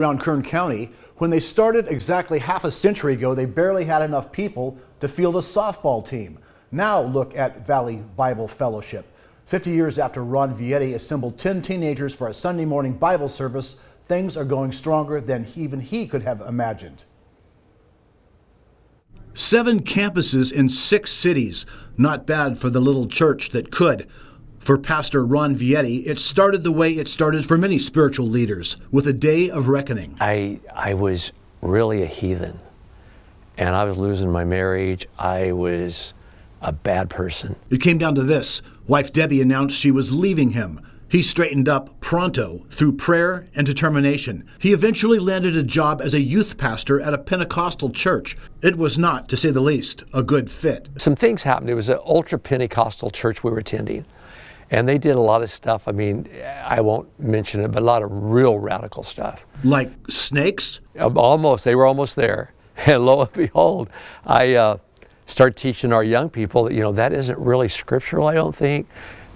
Around Kern County, when they started exactly half a century ago, they barely had enough people to field a softball team. Now look at Valley Bible Fellowship. 50 years after Ron Vietti assembled 10 teenagers for a Sunday morning Bible service, things are going stronger than even he could have imagined. 7 campuses in 6 cities. Not bad for the little church that could. For Pastor Ron Vietti, it started the way it started for many spiritual leaders, with a day of reckoning. I was really a heathen, and I was losing my marriage. I was a bad person. It came down to this. Wife Debbie announced she was leaving him. He straightened up pronto through prayer and determination. He eventually landed a job as a youth pastor at a Pentecostal church. It was not, to say the least, a good fit. Some things happened. It was an ultra-Pentecostal church we were attending, and they did a lot of stuff. I mean, I won't mention it, but a lot of real radical stuff. Like snakes? Almost. They were almost there. And lo and behold, I started teaching our young people that, that isn't really scriptural, I don't think.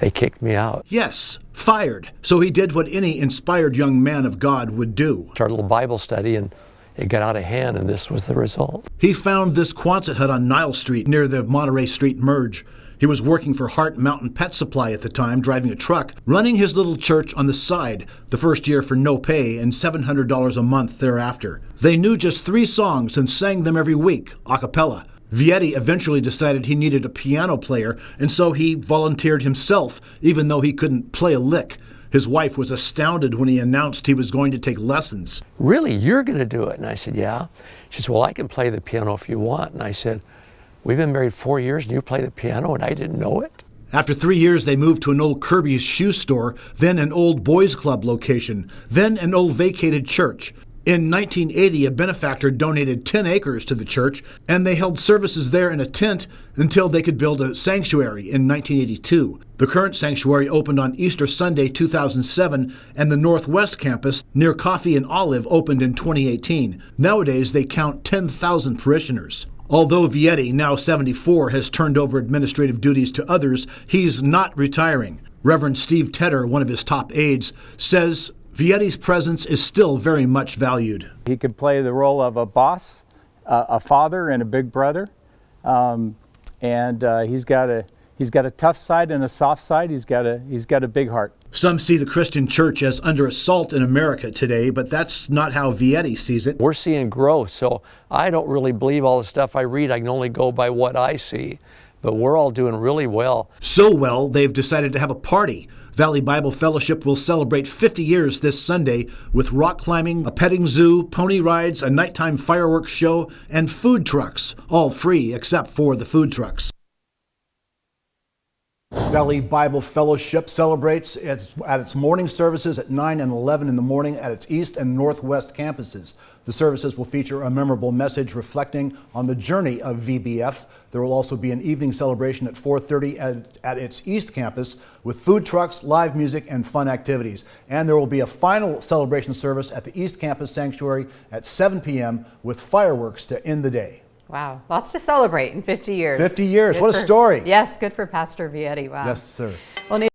They kicked me out. Yes, fired. So he did what any inspired young man of God would do. Started a little Bible study, and it got out of hand, and this was the result. He found this Quonset hut on Nile Street near the Monterey Street merge. He was working for Hart Mountain Pet Supply at the time, driving a truck, running his little church on the side, the first year for no pay and $700 a month thereafter. They knew just 3 songs and sang them every week, a cappella. Vietti eventually decided he needed a piano player, and so he volunteered himself, even though he couldn't play a lick. His wife was astounded when he announced he was going to take lessons. Really, you're going to do it? And I said, yeah. She said, well, I can play the piano if you want. And I said, we've been married 4 years and you play the piano and I didn't know it. After 3 years, they moved to an old Kirby's shoe store, then an old boys club location, then an old vacated church. In 1980, a benefactor donated 10 acres to the church, and they held services there in a tent until they could build a sanctuary in 1982. The current sanctuary opened on Easter Sunday 2007, and the Northwest campus near Coffee and Olive opened in 2018. Nowadays, they count 10,000 parishioners. Although Vietti, now 74, has turned over administrative duties to others, he's not retiring. Reverend Steve Tedder, one of his top aides, says Vietti's presence is still very much valued. He could play the role of a boss, a father, and a big brother. He's got a tough side and a soft side. He's got a big heart. Some see the Christian church as under assault in America today, but that's not how Vietti sees it. We're seeing growth, so I don't really believe all the stuff I read. I can only go by what I see. But we're all doing really well. So well, they've decided to have a party. Valley Bible Fellowship will celebrate 50 years this Sunday with rock climbing, a petting zoo, pony rides, a nighttime fireworks show, and food trucks, all free except for the food trucks. Valley Bible Fellowship celebrates at its morning services at 9 and 11 in the morning at its East and Northwest campuses. The services will feature a memorable message reflecting on the journey of VBF. There will also be an evening celebration at 4:30 at its East campus with food trucks, live music, and fun activities. And there will be a final celebration service at the East Campus Sanctuary at 7 p.m. with fireworks to end the day. Wow, lots to celebrate in 50 years. 50 years, what a story. Yes, good for Pastor Vietti, wow. Yes, sir.